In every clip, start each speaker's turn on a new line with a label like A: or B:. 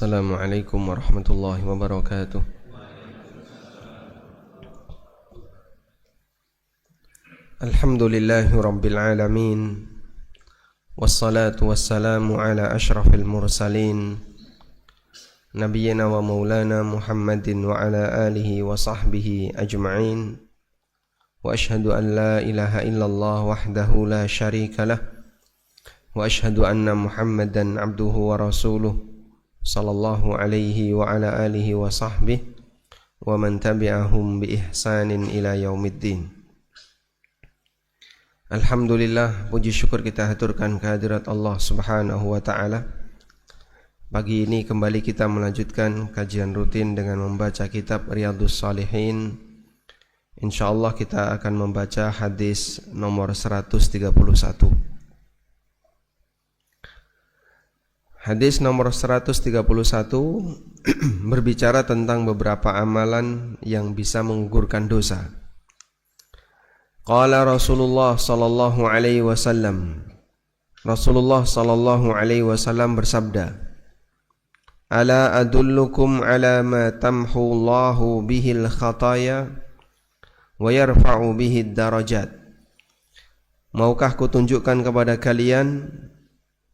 A: Assalamualaikum warahmatullahi wabarakatuh. Alhamdulillahi rabbil alamin. Wassalatu wassalamu ala ashrafil mursalin Nabiyyina wa maulana Muhammadin wa ala alihi wa sahbihi ajma'in. Wa ashhadu an la ilaha illallah wahdahu la sharika lah. Wa ashhadu anna Muhammadan abduhu wa rasuluh sallallahu alaihi wa ala alihi wa sahbihi wa man tabi'ahum bi ihsanin ila yaumiddin. Alhamdulillah, puji syukur kita haturkan kehadirat Allah Subhanahu wa taala. Pagi ini kembali kita melanjutkan kajian rutin dengan membaca kitab Riyadhus Shalihin. Insyaallah kita akan membaca hadis nomor 131. Hadis nomor 131 berbicara tentang beberapa amalan yang bisa menggugurkan dosa. Qala Rasulullah sallallahu alaihi wasallam. Rasulullah sallallahu alaihi wasallam bersabda, "Ala adullukum ala ma tamhu Allahu bihil khataya wa yarfa'u bihid darajat." Maukah kutunjukkan kepada kalian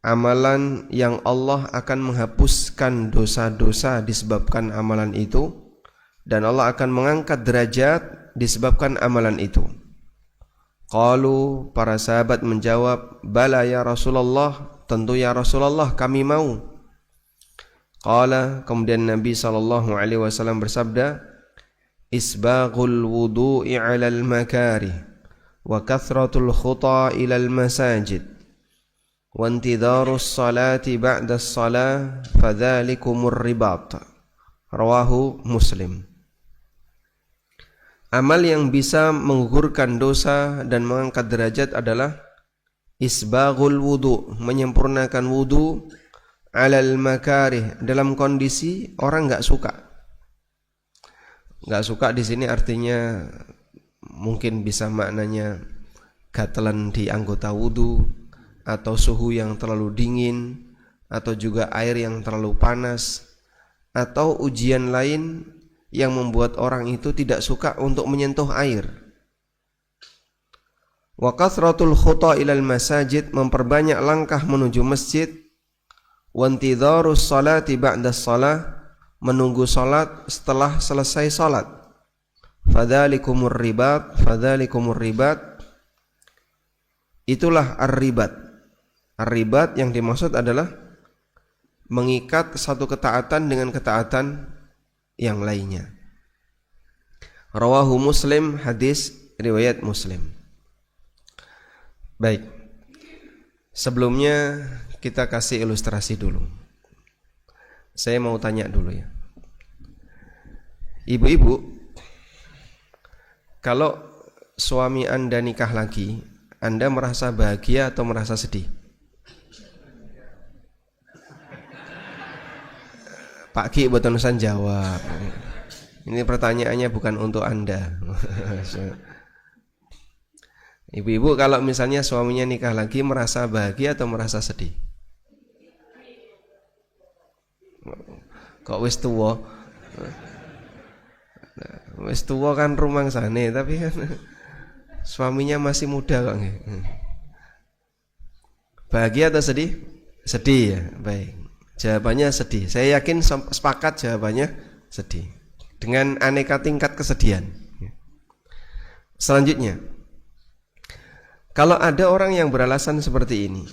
A: amalan yang Allah akan menghapuskan dosa-dosa disebabkan amalan itu, dan Allah akan mengangkat derajat disebabkan amalan itu. Qalu, para sahabat menjawab, "Bala ya Rasulullah, tentu ya Rasulullah, kami mau." Qala, kemudian Nabi SAW bersabda, "Isbaghul wudu'i 'alal makarih wa kathratul khuta ilal masajid wa intidharus salati ba'da as-salah fadzalikumur ribat." Rawahu Muslim. Amal yang bisa menggugurkan dosa dan mengangkat derajat adalah isbaghul wudu, menyempurnakan wudu, alal makarih, dalam kondisi orang enggak suka. Enggak suka di sini artinya mungkin bisa maknanya gatelan di anggota wudu, atau suhu yang terlalu dingin, atau juga air yang terlalu panas, atau ujian lain yang membuat orang itu tidak suka untuk menyentuh air. Wa kathratul khuta ilal masajid, memperbanyak langkah menuju masjid. Wa intidharus salati ba'da shalah, menunggu salat setelah selesai salat. Fadzalikumur ribat, fadzalikumur ribat, itulah ar-ribat. Ar-ribat yang dimaksud adalah mengikat satu ketaatan dengan ketaatan yang lainnya. Rawahu Muslim, hadis riwayat Muslim. Baik, sebelumnya kita kasih ilustrasi dulu. Saya mau tanya dulu ya, ibu-ibu, kalau suami Anda nikah lagi, Anda merasa bahagia atau merasa sedih? Pak Ki botonusan jawab. Ini pertanyaannya bukan untuk Anda. Ibu-ibu, kalau misalnya suaminya nikah lagi, merasa bahagia atau merasa sedih? Kok wis tuwa? Wis tuwa kan rumangsane, tapi kan suaminya masih muda kok. Bahagia atau sedih? Sedih ya, baik. Jawabannya sedih. Saya yakin sepakat jawabannya sedih, dengan aneka tingkat kesedihan. Selanjutnya, kalau ada orang yang beralasan seperti ini,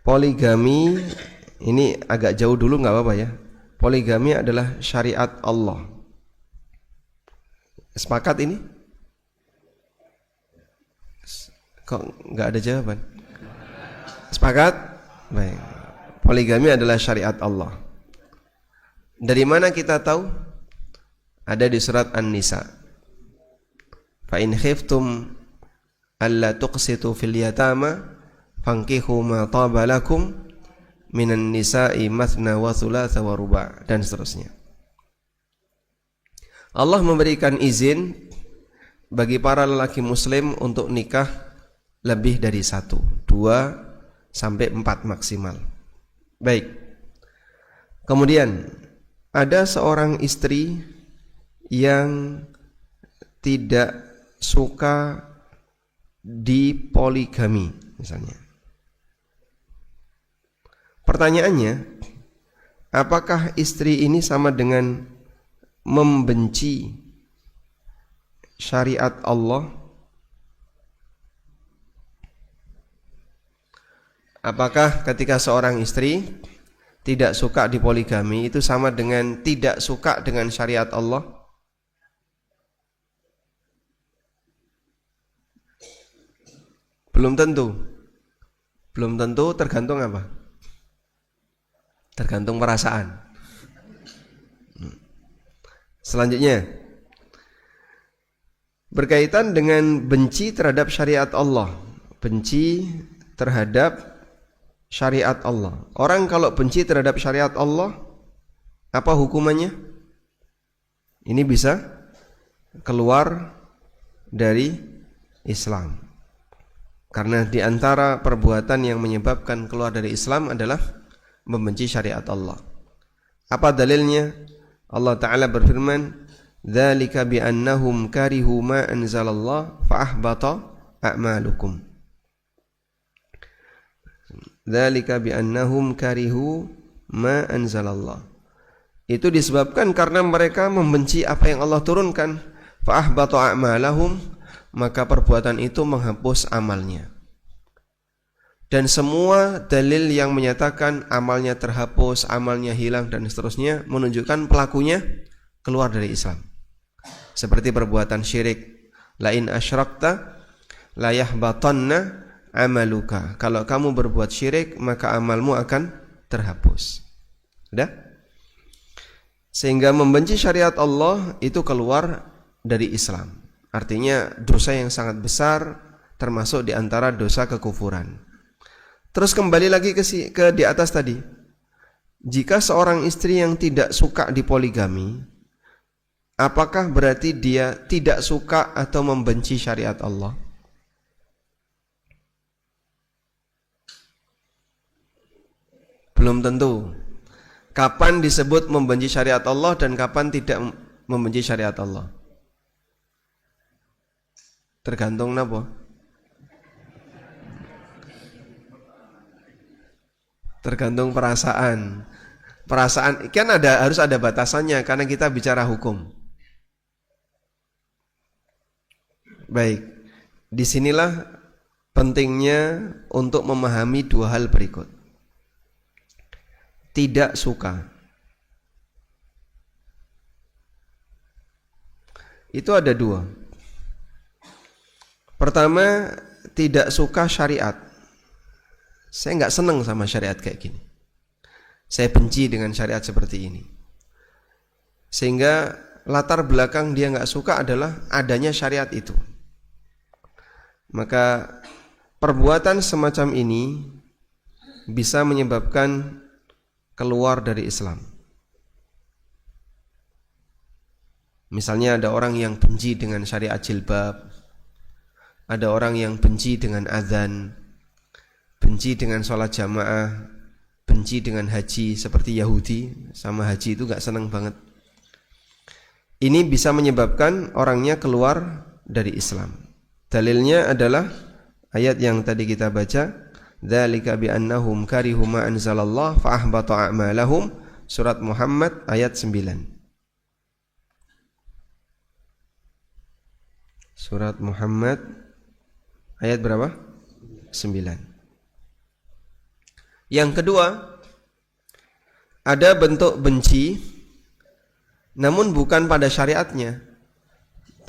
A: poligami, ini agak jauh dulu nggak apa-apa ya. Poligami adalah syariat Allah. Sepakat ini? Kok nggak ada jawaban? Sepakat? Baik. Poligami adalah syariat Allah. Dari mana kita tahu? Ada di surat An-Nisa. Fa in khiftum alla tuqsitu fil yatama fankihu ma taba lakum minan nisa'i mathna wa thulatha wa ruba', dan seterusnya. Allah memberikan izin bagi para lelaki muslim untuk nikah lebih dari satu, 2, sampai 4 maksimal. Baik. Kemudian ada seorang istri yang tidak suka dipoligami misalnya. Pertanyaannya, apakah istri ini sama dengan membenci syariat Allah? Apakah ketika seorang istri tidak suka dipoligami itu sama dengan tidak suka dengan syariat Allah? Belum tentu. Belum tentu, tergantung apa? Tergantung perasaan. Selanjutnya, berkaitan dengan benci terhadap syariat Allah. Benci terhadap syariat Allah. Orang kalau benci terhadap syariat Allah, apa hukumannya? Ini bisa keluar dari Islam. Karena di antara perbuatan yang menyebabkan keluar dari Islam adalah membenci syariat Allah. Apa dalilnya? Allah Ta'ala berfirman, "Dzalika bi'annahum karihu ma anzalallah fa'ahbata a'malukum." Dzalika bi'annahum karihu ma anzalallah. Itu disebabkan karena mereka membenci apa yang Allah turunkan. Fa'ahbata a'malahum, maka perbuatan itu menghapus amalnya. Dan semua dalil yang menyatakan amalnya terhapus, amalnya hilang dan seterusnya menunjukkan pelakunya keluar dari Islam. Seperti perbuatan syirik, la in asyrakta la yahbatanna amaluka. Kalau kamu berbuat syirik maka amalmu akan terhapus. Sudah? Sehingga membenci syariat Allah itu keluar dari Islam. Artinya dosa yang sangat besar, termasuk di antara dosa kekufuran. Terus kembali lagi ke di atas tadi. Jika seorang istri yang tidak suka dipoligami, apakah berarti dia tidak suka atau membenci syariat Allah? Belum tentu. Kapan disebut membenci syariat Allah dan kapan tidak membenci syariat Allah? Tergantung napa? Tergantung perasaan. Perasaan kan harus ada batasannya karena kita bicara hukum. Baik. Disinilah pentingnya untuk memahami dua hal berikut. Tidak suka. Itu ada dua. Pertama, tidak suka syariat. Saya nggak senang sama syariat kayak gini. Saya benci dengan syariat seperti ini. Sehingga latar belakang dia nggak suka adalah adanya syariat itu. Maka perbuatan semacam ini bisa menyebabkan keluar dari Islam. Misalnya ada orang yang benci dengan syariat jilbab, ada orang yang benci dengan azan, benci dengan sholat jamaah, benci dengan haji seperti Yahudi, sama haji itu gak senang banget. Ini bisa menyebabkan orangnya keluar dari Islam. Dalilnya adalah ayat yang tadi kita baca, dzalika bi'annahum karihu ma anzalallah fa'ahbata a'malahum, surat Muhammad ayat 9. Surat Muhammad ayat berapa? 9. Yang kedua, ada bentuk benci namun bukan pada syariatnya,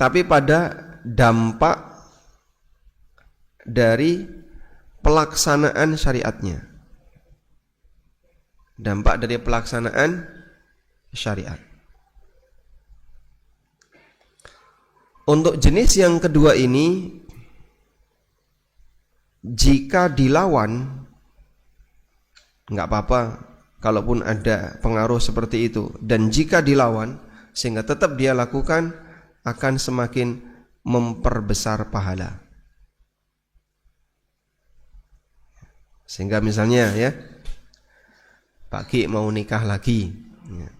A: tapi pada dampak dari pelaksanaan syariatnya. Dampak dari pelaksanaan syariat. Untuk jenis yang kedua ini, jika dilawan nggak apa-apa, kalaupun ada pengaruh seperti itu, dan jika dilawan sehingga tetap dia lakukan, akan semakin memperbesar pahala. Sehingga misalnya ya, Pak Ki mau nikah lagi, ya.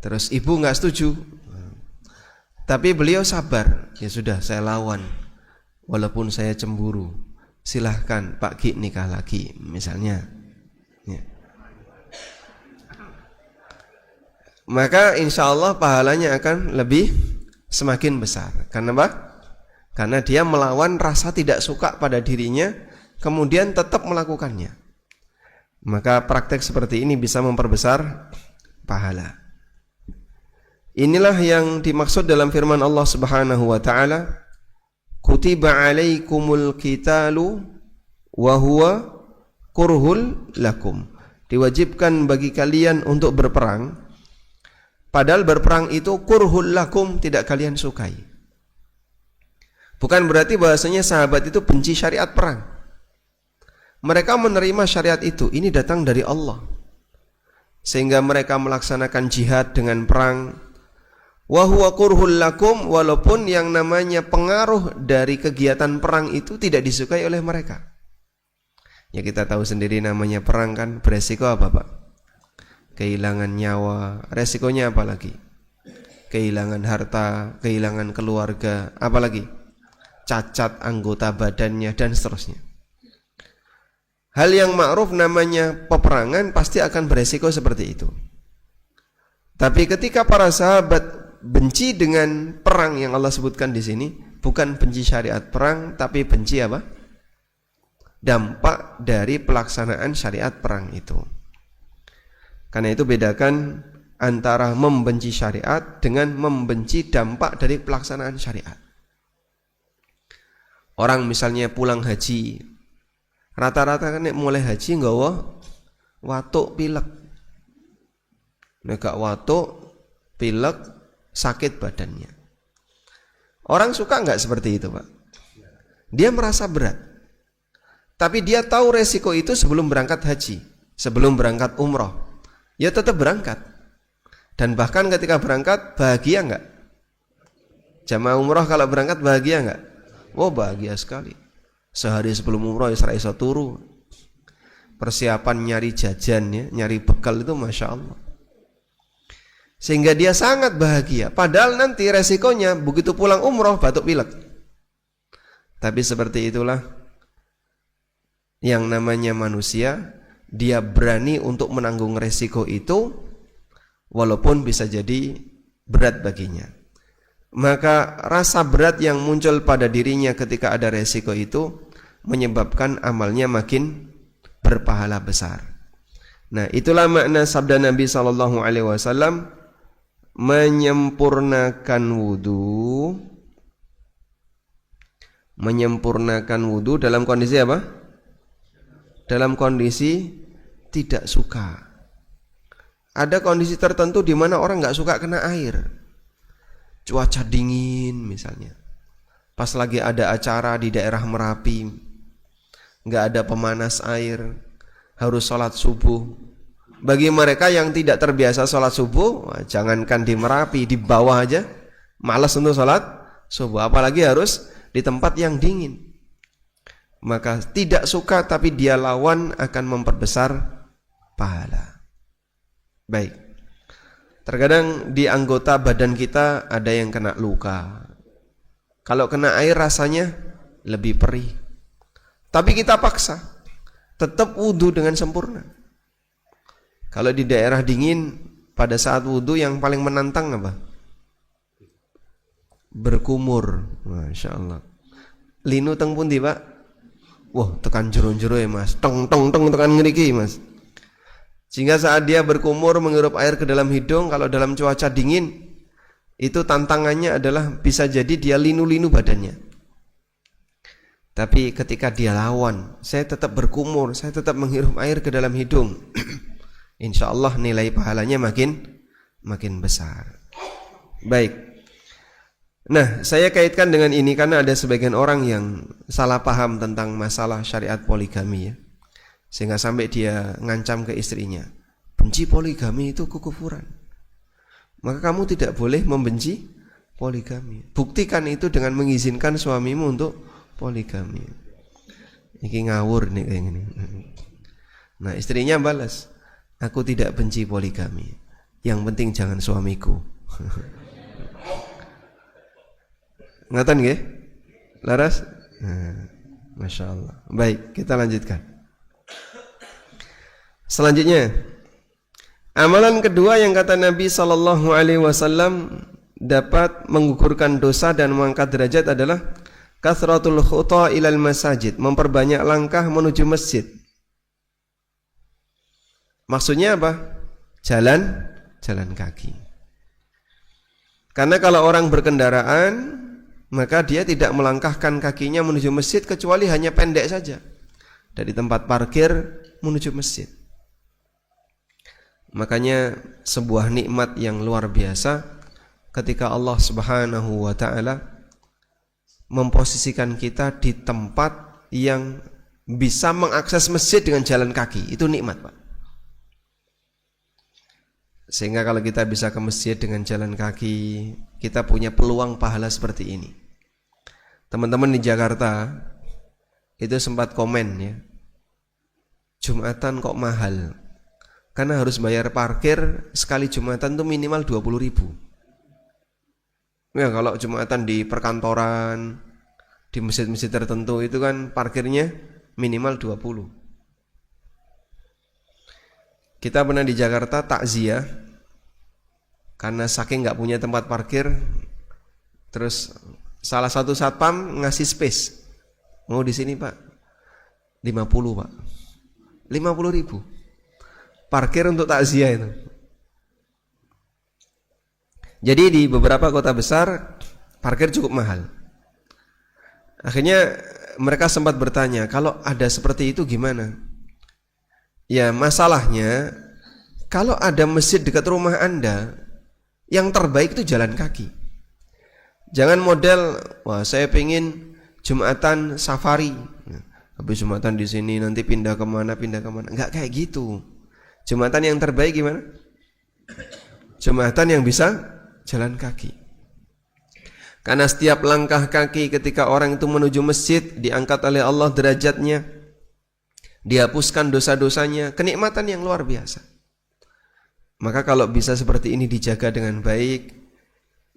A: Terus ibu nggak setuju, tapi beliau sabar. Ya sudah, saya lawan, walaupun saya cemburu. Silahkan Pak Ki nikah lagi, misalnya. Ya. Maka insya Allah pahalanya akan lebih semakin besar. Karena apa? Karena dia melawan rasa tidak suka pada dirinya, kemudian tetap melakukannya. Maka praktek seperti ini bisa memperbesar pahala. Inilah yang dimaksud dalam firman Allah Subhanahu wa taala, kutiba alaikumul qitalu wa huwa kurhul lakum. Diwajibkan bagi kalian untuk berperang, padahal berperang itu kurhul lakum, tidak kalian sukai. Bukan berarti bahasanya sahabat itu benci syariat perang. Mereka menerima syariat itu, ini datang dari Allah. Sehingga mereka melaksanakan jihad dengan perang. Wa huwa kurhul lakum, walaupun yang namanya pengaruh dari kegiatan perang itu tidak disukai oleh mereka. Ya kita tahu sendiri namanya perang kan beresiko apa Pak? Kehilangan nyawa, resikonya apa lagi? Kehilangan harta, kehilangan keluarga, apa lagi? Cacat anggota badannya dan seterusnya. Hal yang ma'ruf namanya peperangan pasti akan beresiko seperti itu. Tapi ketika para sahabat benci dengan perang yang Allah sebutkan di sini, bukan benci syariat perang, tapi benci apa? Dampak dari pelaksanaan syariat perang itu. Karena itu bedakan antara membenci syariat dengan membenci dampak dari pelaksanaan syariat. Orang misalnya pulang haji, rata-rata kan mulai haji nggawa watuk pilek. Nek gak watuk pilek sakit badannya. Orang suka nggak seperti itu Pak? Dia merasa berat. Tapi dia tahu resiko itu sebelum berangkat haji, sebelum berangkat umroh. Ya tetap berangkat. Dan bahkan ketika berangkat bahagia nggak? Jamaah umroh kalau berangkat bahagia nggak? Oh bahagia sekali. Sehari sebelum umroh Isra iso turu. Persiapan nyari jajan ya, nyari bekal itu Masya Allah. Sehingga dia sangat bahagia. Padahal nanti resikonya begitu pulang umroh batuk pilek. Tapi seperti itulah yang namanya manusia. Dia berani untuk menanggung resiko itu, walaupun bisa jadi berat baginya. Maka rasa berat yang muncul pada dirinya ketika ada resiko itu menyebabkan amalnya makin berpahala besar. Nah, itulah makna sabda Nabi SAW, menyempurnakan wudu dalam kondisi apa? Dalam kondisi tidak suka. Ada kondisi tertentu di mana orang nggak suka kena air. Cuaca dingin misalnya. Pas lagi ada acara di daerah Merapi, nggak ada pemanas air, harus sholat subuh. Bagi mereka yang tidak terbiasa sholat subuh, jangankan di Merapi, di bawah aja malas untuk sholat subuh, apalagi harus di tempat yang dingin. Maka tidak suka tapi dia lawan akan memperbesar pahala. Baik. Terkadang di anggota badan kita ada yang kena luka. Kalau kena air rasanya lebih perih. Tapi kita paksa tetap wudu dengan sempurna. Kalau di daerah dingin pada saat wudu yang paling menantang apa? Berkumur. Masya Allah. Linu teng pundi Pak? Wah, tekan jero-jero ya Mas. Teng tekan ngeriki Mas. Sehingga saat dia berkumur menghirup air ke dalam hidung, kalau dalam cuaca dingin, itu tantangannya adalah bisa jadi dia linu-linu badannya. Tapi ketika dia lawan, saya tetap berkumur, saya tetap menghirup air ke dalam hidung, insya Allah nilai pahalanya makin besar. Baik. Nah, saya kaitkan dengan ini karena ada sebagian orang yang salah paham tentang masalah syariat poligami ya. Sehingga sampai dia ngancam ke istrinya, benci poligami itu kekufuran. Maka kamu tidak boleh membenci poligami. Buktikan itu dengan mengizinkan suamimu untuk poligami. Iki ngawur nih kayak gini. Nah istrinya balas, aku tidak benci poligami, yang penting jangan suamiku. Ngatan nggih? Laras? Nah, Masya Allah. Baik, kita lanjutkan. Selanjutnya, amalan kedua yang kata Nabi Sallallahu Alaihi Wasallam dapat menggugurkan dosa dan mengangkat derajat adalah kathratul khuta ilal masajid, memperbanyak langkah menuju masjid. Maksudnya apa? Jalan kaki. Karena kalau orang berkendaraan, maka dia tidak melangkahkan kakinya menuju masjid kecuali hanya pendek saja dari tempat parkir menuju masjid. Makanya sebuah nikmat yang luar biasa ketika Allah Subhanahu wa taala memposisikan kita di tempat yang bisa mengakses masjid dengan jalan kaki. Itu nikmat, Pak. Sehingga kalau kita bisa ke masjid dengan jalan kaki, kita punya peluang pahala seperti ini. Teman-teman di Jakarta itu sempat komen ya, Jumatan kok mahal, karena harus bayar parkir sekali Jumatan itu minimal 20.000. Ya kalau Jumatan di perkantoran, di masjid-masjid tertentu itu kan parkirnya minimal 20. Kita pernah di Jakarta takziah, karena saking nggak punya tempat parkir, terus salah satu satpam ngasih space, mau di sini Pak, 50 Pak, 50.000 parkir untuk takziah itu. Jadi di beberapa kota besar parkir cukup mahal. Akhirnya mereka sempat bertanya, kalau ada seperti itu gimana? Ya masalahnya, kalau ada masjid dekat rumah Anda, yang terbaik itu jalan kaki. Jangan model, wah saya pengen Jumatan safari, habis Jumatan di sini nanti pindah kemana. Enggak kayak gitu. Jumatan yang terbaik gimana? Jumatan yang bisa jalan kaki. Karena setiap langkah kaki ketika orang itu menuju masjid diangkat oleh Allah derajatnya, dihapuskan dosa-dosanya, kenikmatan yang luar biasa. Maka kalau bisa seperti ini dijaga dengan baik,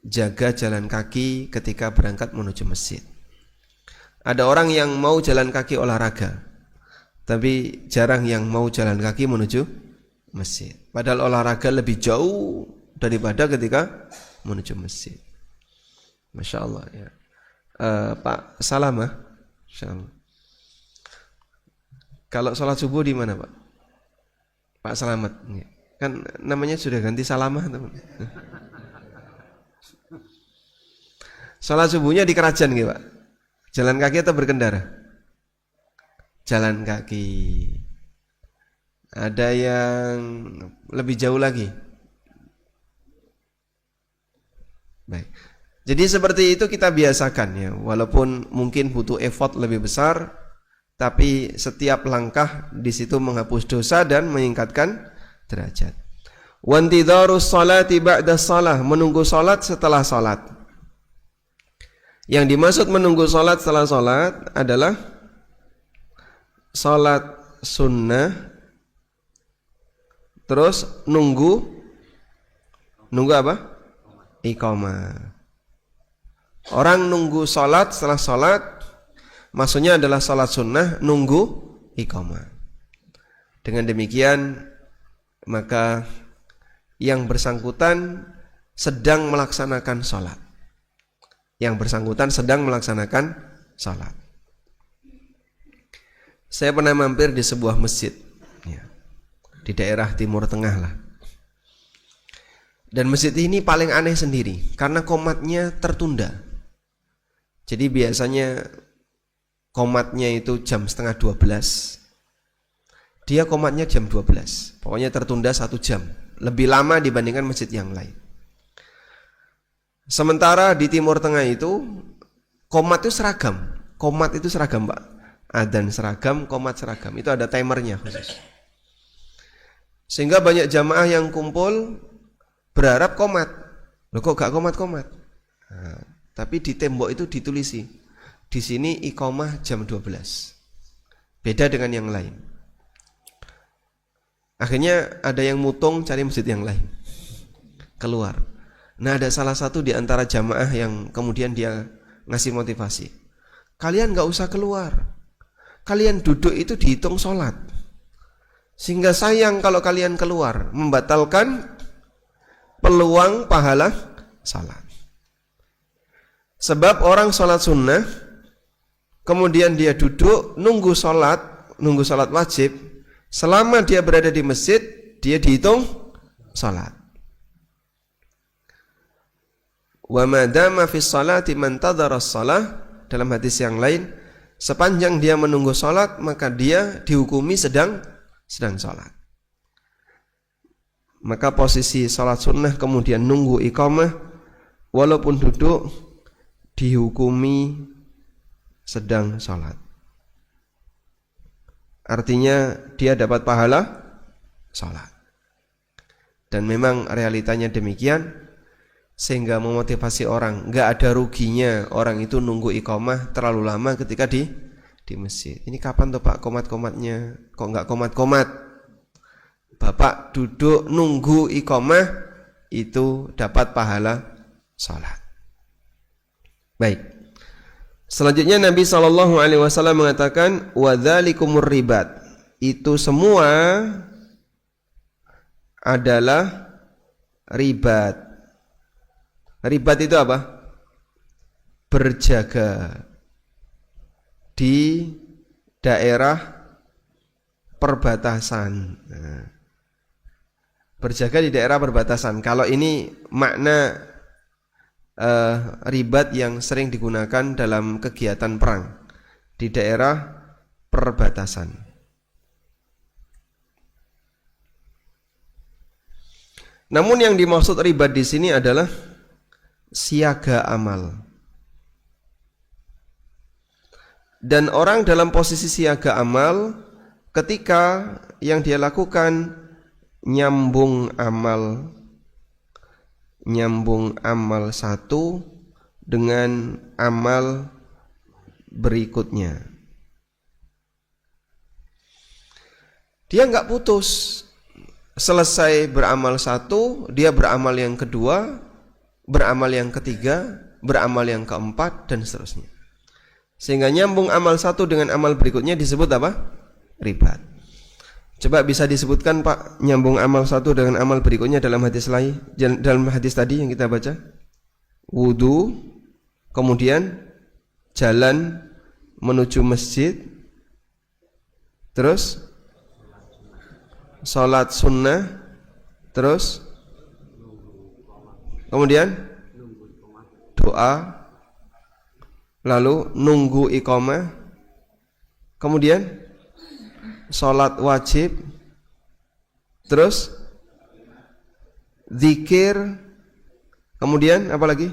A: jaga jalan kaki ketika berangkat menuju masjid. Ada orang yang mau jalan kaki olahraga, tapi jarang yang mau jalan kaki menuju masjid. Padahal olahraga lebih jauh daripada ketika menuju masjid. Masya Allah ya. Pak Salamah, Masya Allah. Kalau sholat subuh di mana Pak? Pak Selamat. Kan namanya sudah ganti Salamah teman. Sholat subuhnya di kerajaan gitu Pak. Jalan kaki atau berkendara? Jalan kaki. Ada yang lebih jauh lagi. Baik. Jadi seperti itu kita biasakan ya. Walaupun mungkin butuh effort lebih besar, tapi setiap langkah di situ menghapus dosa dan meningkatkan derajat. Wantidharus salati ba'da shalah, menunggu salat setelah salat. Yang dimaksud menunggu salat setelah salat adalah salat sunnah, terus nunggu apa? Iqamah. Orang nunggu salat setelah salat, maksudnya adalah salat sunnah, nunggu iqamah. Dengan demikian maka yang bersangkutan sedang melaksanakan salat. Yang bersangkutan sedang melaksanakan salat. Saya pernah mampir di sebuah masjid ya, di daerah Timur Tengah lah. Dan masjid ini paling aneh sendiri karena qomatnya tertunda. Jadi biasanya qomatnya itu jam setengah 12, dia qomatnya jam 12. Pokoknya tertunda 1 jam, lebih lama dibandingkan masjid yang lain. Sementara di Timur Tengah itu qomat itu seragam. Qomat itu seragam Pak. Adzan seragam, qomat seragam. Itu ada timernya khusus. Sehingga banyak jamaah yang kumpul berharap qomat. Loh kok gak qomat-qomat? Nah, tapi di tembok itu ditulisi, di sini iqamah jam 12. Beda dengan yang lain. Akhirnya ada yang mutung cari masjid yang lain, keluar. Nah, ada salah satu di antara jamaah yang kemudian dia ngasih motivasi. Kalian gak usah keluar. Kalian duduk itu dihitung sholat. Sehingga sayang kalau kalian keluar, membatalkan peluang pahala sholat. Sebab orang sholat sunnah, kemudian dia duduk nunggu sholat wajib. Selama dia berada di masjid, dia dihitung sholat. Wa madama fi sholati man tadhara shalah, dalam hadis yang lain, sepanjang dia menunggu sholat maka dia dihukumi sedang sholat. Maka posisi sholat sunnah kemudian nunggu iqamah, walaupun duduk dihukumi sedang sholat. Artinya dia dapat pahala sholat. Dan memang realitanya demikian, sehingga memotivasi orang. Gak ada ruginya orang itu nunggu iqamah terlalu lama ketika di masjid. Ini kapan tuh Pak komat-komatnya? Kok gak komat-komat? Bapak duduk nunggu iqamah itu dapat pahala salat. Baik. Selanjutnya Nabi SAW mengatakan wadzalikumur ribat. Itu semua adalah ribat. Ribat itu apa? Berjaga di daerah perbatasan. Nah, berjaga di daerah perbatasan. Kalau ini makna ribat yang sering digunakan dalam kegiatan perang di daerah perbatasan. Namun yang dimaksud ribat di sini adalah siaga amal. Dan orang dalam posisi siaga amal ketika yang dia lakukan nyambung amal satu dengan amal berikutnya. Dia enggak putus. Selesai beramal satu, dia beramal yang kedua, beramal yang ketiga, beramal yang keempat, dan seterusnya. Sehingga nyambung amal satu dengan amal berikutnya disebut apa? Ribat. Coba bisa disebutkan Pak, nyambung amal satu dengan amal berikutnya dalam hadis lain, dalam hadis tadi yang kita baca. Wudu, kemudian jalan menuju masjid, terus sholat sunnah, terus kemudian doa, lalu nunggu iqamah, kemudian sholat wajib, terus zikir, kemudian apa lagi?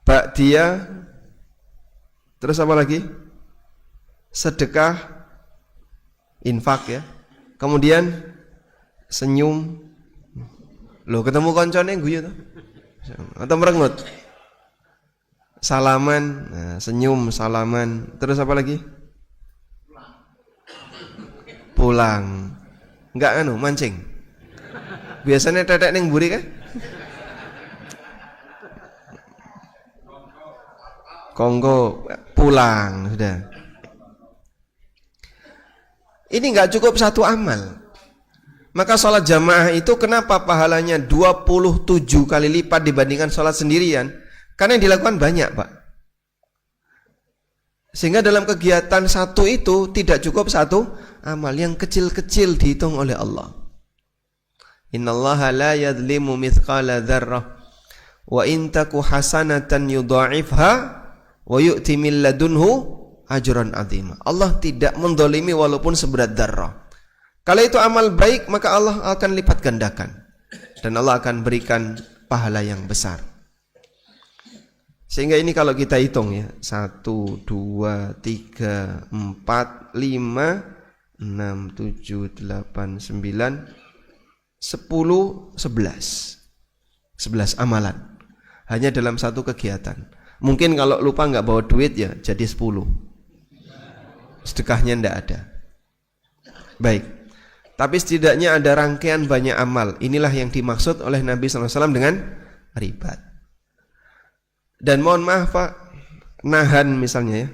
A: Ba'diyah, terus apa lagi? Sedekah, infak ya. Kemudian senyum. Loh, ketemu koncone guyu tuh. Atau merengut. Salaman, nah, senyum, salaman. Terus apa lagi? Pulang. Enggak mancing. Biasanya tetek ning mburi kan? Kongko pulang sudah. Ini enggak cukup satu amal. Maka sholat jamaah itu kenapa pahalanya 27 kali lipat dibandingkan sholat sendirian? Karena yang dilakukan banyak Pak. Sehingga dalam kegiatan satu itu tidak cukup satu amal, yang kecil-kecil dihitung oleh Allah. Innallaha la yadhlimu mithqala dzarrah wa in taku hasanatan yudha'ifha wa yu'ti min ladunhu ajran 'azima. Allah tidak mendolimi walaupun seberat dzarrah. Kalau itu amal baik, maka Allah akan lipat gandakan. Dan Allah akan berikan pahala yang besar. Sehingga ini kalau kita hitung ya, 1, 2, 3, 4, 5, 6, 7, 8, 9, 10, 11 amalan. Hanya dalam satu kegiatan. Mungkin kalau lupa nggak bawa duit ya jadi 10. Sedekahnya ndak ada. Baik. Tapi setidaknya ada rangkaian banyak amal. Inilah yang dimaksud oleh Nabi SAW dengan ribat. Dan mohon maaf Pak, nahan misalnya ya.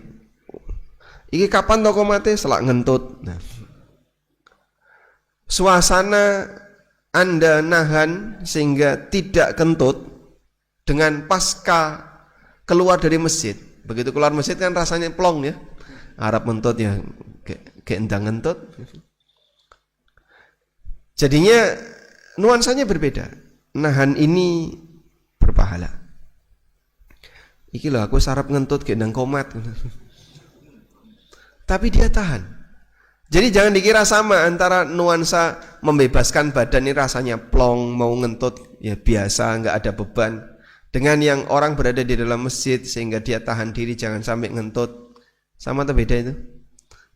A: Iki kapan toko mati? Selak ngentut. Nah. Suasana Anda nahan sehingga tidak kentut dengan pasca keluar dari masjid. Begitu keluar masjid kan rasanya plong ya. Harap mentut ya kayak endang ngentut. Jadinya nuansanya berbeda. Nahan ini berpahala. Iki loh aku sarap ngentut kayak endang komat. Tapi dia tahan. Jadi jangan dikira sama antara nuansa membebaskan badan ini rasanya plong, mau ngentut ya biasa, nggak ada beban. Dengan yang orang berada di dalam masjid sehingga dia tahan diri jangan sampai ngentut. Sama atau beda itu?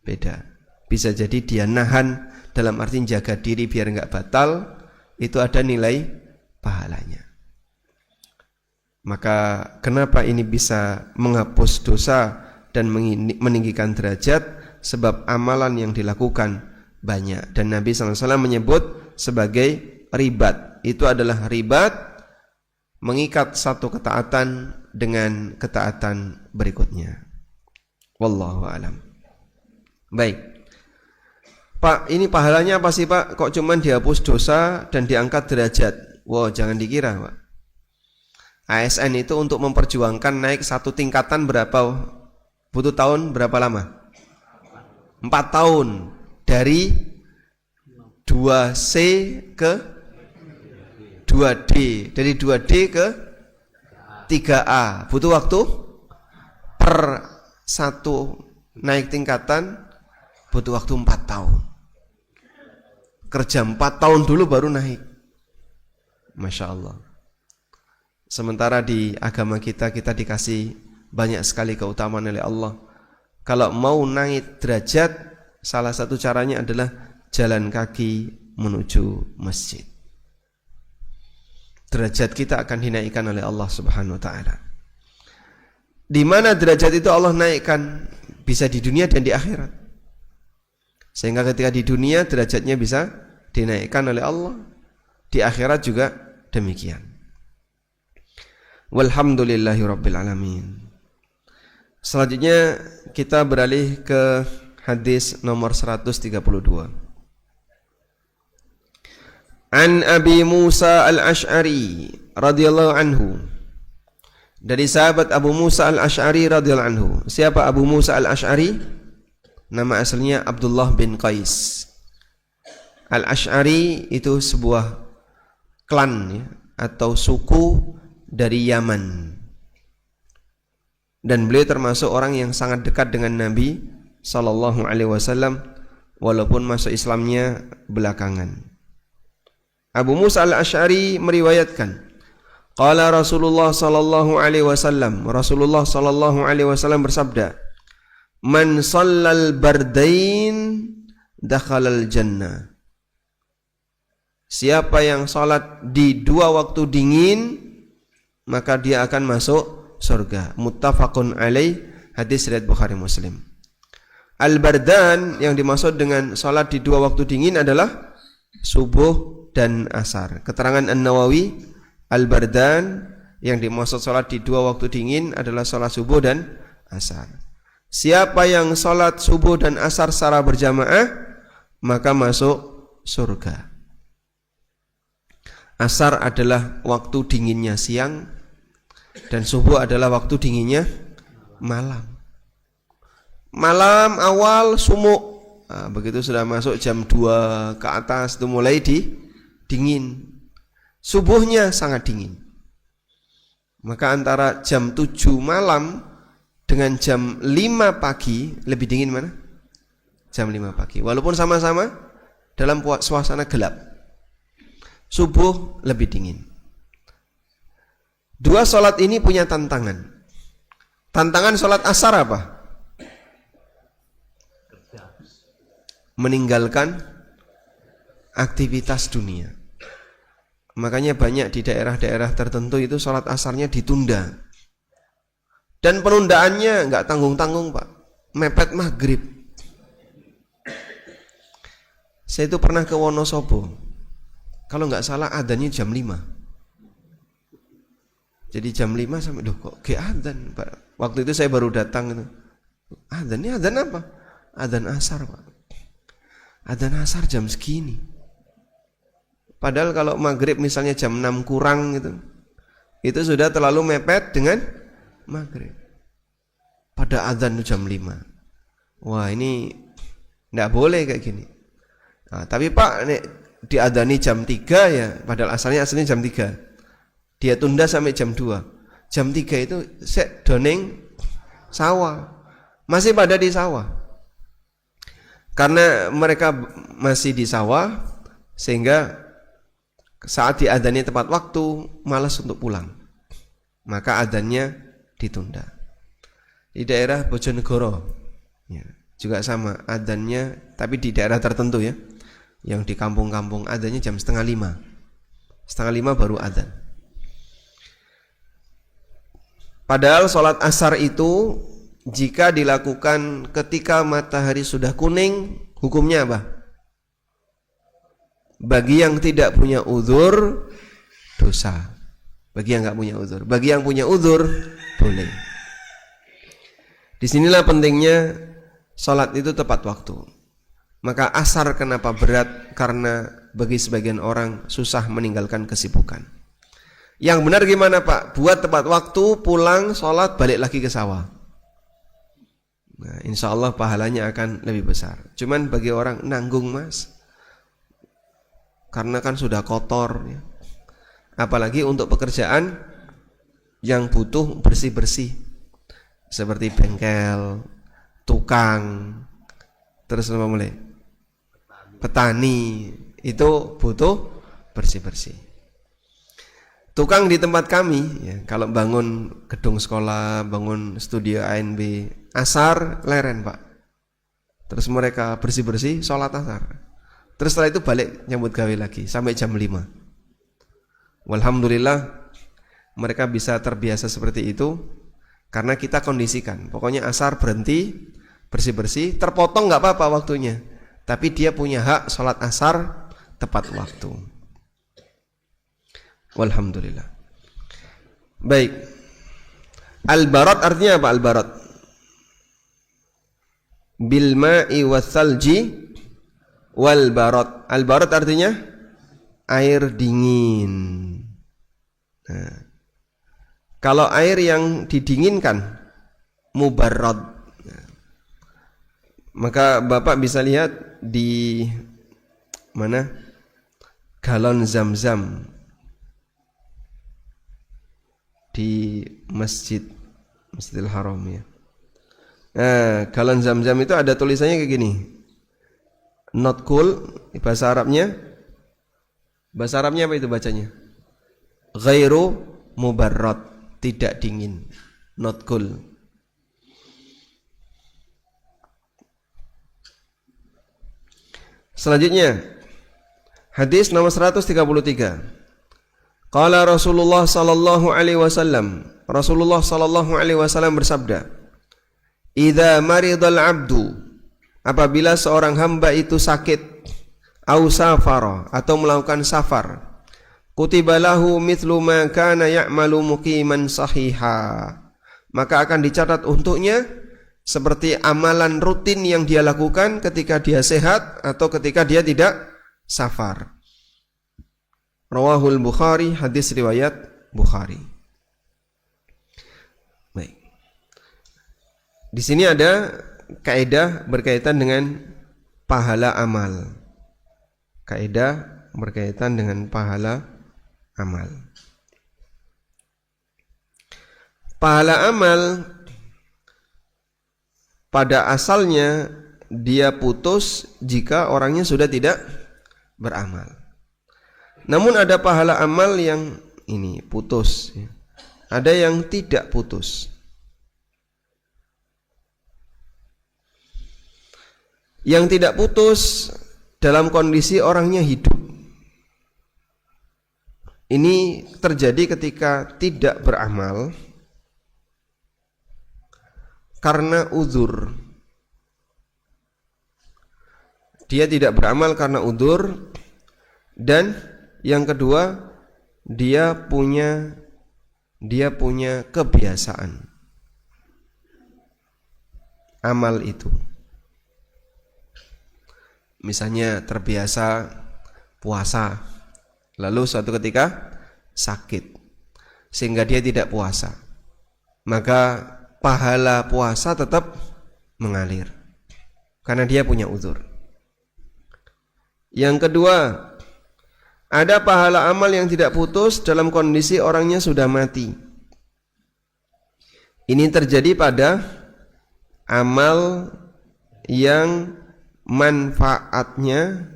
A: Beda. Bisa jadi dia nahan dalam arti jaga diri biar nggak batal, itu ada nilai pahalanya. Maka kenapa ini bisa menghapus dosa dan meninggikan derajat? Sebab amalan yang dilakukan banyak. Dan Nabi SAW menyebut sebagai ribat. Itu adalah ribat mengikat satu ketaatan dengan ketaatan berikutnya. Wallahu a'lam. Baik. Pak, ini pahalanya apa sih Pak? Kok cuman dihapus dosa dan diangkat derajat? Wow, jangan dikira Pak. ASN itu untuk memperjuangkan naik satu tingkatan berapa? Butuh tahun berapa lama? 4 tahun. Dari 2C ke 2D. Dari 2D ke 3A. Butuh waktu per satu naik tingkatan butuh waktu 4 tahun. Kerja 4 tahun dulu baru naik. Masya Allah. Sementara di agama kita dikasih banyak sekali keutamaan oleh Allah. Kalau mau naik derajat, salah satu caranya adalah jalan kaki menuju masjid. Derajat kita akan dinaikkan oleh Allah Subhanahu wa taala. Di mana derajat itu Allah naikkan? Bisa di dunia dan di akhirat. Sehingga ketika di dunia derajatnya bisa dinaikkan oleh Allah, di akhirat juga demikian. Walhamdulillahirabbil alamin. Selanjutnya kita beralih ke hadis nomor 132. An Abi Musa al-Ash'ari radhiyallahu anhu. Dari sahabat Abu Musa al-Ash'ari radhiyallahu anhu. Siapa Abu Musa al-Ash'ari? Nama aslinya Abdullah bin Qais. Al-Ash'ari itu sebuah klan ya, atau suku dari Yaman. Dan beliau termasuk orang yang sangat dekat dengan Nabi sallallahu alaihi wasallam walaupun masuk Islamnya belakangan. Abu Musa al-Ash'ari meriwayatkan, qala Rasulullah sallallahu alaihi wasallam, Rasulullah sallallahu alaihi wasallam bersabda, man shallal bardain dakhalal jannah. Siapa yang salat di 2 waktu dingin maka dia akan masuk surga. Muttafaqun alaih, hadis riwayat Bukhari Muslim. Al-bardan yang dimaksud dengan salat di 2 waktu dingin adalah subuh dan asar. Keterangan An-Nawawi, al-bardan yang dimaksud salat di 2 waktu dingin adalah salat subuh dan asar. Siapa yang salat subuh dan asar secara berjamaah maka masuk surga. Asar adalah waktu dinginnya siang dan subuh adalah waktu dinginnya malam. Malam awal sumuk, nah, begitu sudah masuk jam 2 ke atas itu mulai dingin. Subuhnya sangat dingin. Maka antara jam 7 malam dengan jam 5 pagi lebih dingin mana? Jam 5 pagi. Walaupun sama-sama dalam suasana gelap. Subuh lebih dingin. 2 sholat ini punya tantangan. Tantangan sholat asar apa? Meninggalkan aktivitas dunia. Makanya banyak di daerah-daerah tertentu itu sholat asarnya ditunda. Dan penundaannya nggak tanggung-tanggung Pak, mepet maghrib. Saya itu pernah ke Wonosobo, kalau nggak salah adzannya jam 5. Jadi jam 5 sampai, loh kok ke adzan Pak. Waktu itu saya baru datang itu. Adzannya adzan apa? Adzan asar Pak. Adzan asar jam segini. Padahal kalau maghrib misalnya jam 6 kurang gitu, itu sudah terlalu mepet dengan maghrib. Pada adzan jam 5. Wah ini tidak boleh kayak gini. Nah, tapi Pak nek diadzani jam 3 ya, padahal asalnya jam 3. Dia tunda sampai jam 2. Jam 3 itu sek doneng sawah. Masih pada di sawah. Karena mereka masih di sawah, sehingga saat diadzani tepat waktu malas untuk pulang. Maka adzannya ditunda. Di daerah Bojonegoro ya, juga sama adzannya, tapi di daerah tertentu ya. Yang di kampung-kampung adzannya jam 4:30. 4:30 baru adzan. Padahal sholat asar itu jika dilakukan ketika matahari sudah kuning, hukumnya apa? Bagi yang tidak punya uzur, dosa. Bagi yang nggak punya uzur. Bagi yang punya uzur, boleh. Disinilah pentingnya sholat itu tepat waktu. Maka asar kenapa berat? Karena bagi sebagian orang susah meninggalkan kesibukan. Yang benar gimana Pak? Buat tepat waktu, pulang, sholat, balik lagi ke sawah. Nah, insya Allah pahalanya akan lebih besar. Cuman bagi orang nanggung Mas, karena kan sudah kotor ya. Apalagi untuk pekerjaan yang butuh bersih-bersih, seperti bengkel, tukang, terus apa mulai petani, itu butuh bersih-bersih. Tukang di tempat kami ya, kalau bangun gedung sekolah, bangun studio ANB, asar leren Pak. Terus mereka bersih-bersih, sholat asar. Terus setelah itu balik nyambut gawe lagi sampai jam 5. Walhamdulillah mereka bisa terbiasa seperti itu. Karena kita kondisikan, pokoknya asar berhenti, bersih-bersih, terpotong nggak apa-apa waktunya, tapi dia punya hak sholat asar tepat waktu. Walhamdulillah. Baik. Al-barat artinya apa al-barat? Bil ma'i wassalji wal barat. Al-barat artinya air dingin. Nah, kalau air yang didinginkan mubarrad, maka Bapak bisa lihat di mana galon Zam-Zam di Masjidil Haram ya. Nah, galon Zam-Zam itu ada tulisannya kayak gini, not cool. Bahasa Arabnya apa itu bacanya? Ghairu mubarrad, tidak dingin, not cool. Selanjutnya hadis nomor 133. Qala Rasulullah sallallahu alaihi wasallam, Rasulullah sallallahu alaihi wasallam bersabda, "Idza maridal 'abdu," apabila seorang hamba itu sakit, au safara, atau melakukan safar, kutiba lahu mithlu ma kana ya'malu muqiman sahiha, maka akan dicatat untuknya seperti amalan rutin yang dia lakukan ketika dia sehat atau ketika dia tidak safar. Rawahul Bukhari, hadis riwayat Bukhari. Baik. Di sini ada kaidah berkaitan dengan pahala amal. Kaidah berkaitan dengan pahala amal. Pahala amal pada asalnya dia putus jika orangnya sudah tidak beramal. Namun ada pahala amal yang ini putus, ada yang tidak putus. Yang tidak putus dalam kondisi orangnya hidup. Ini terjadi ketika tidak beramal karena uzur. Dia tidak beramal karena uzur. Dan yang kedua, dia punya kebiasaan amal itu. Misalnya terbiasa puasa, lalu suatu ketika sakit sehingga dia tidak puasa, maka pahala puasa tetap mengalir karena dia punya uzur. Yang kedua, ada pahala amal yang tidak putus dalam kondisi orangnya sudah mati. Ini terjadi pada amal yang manfaatnya,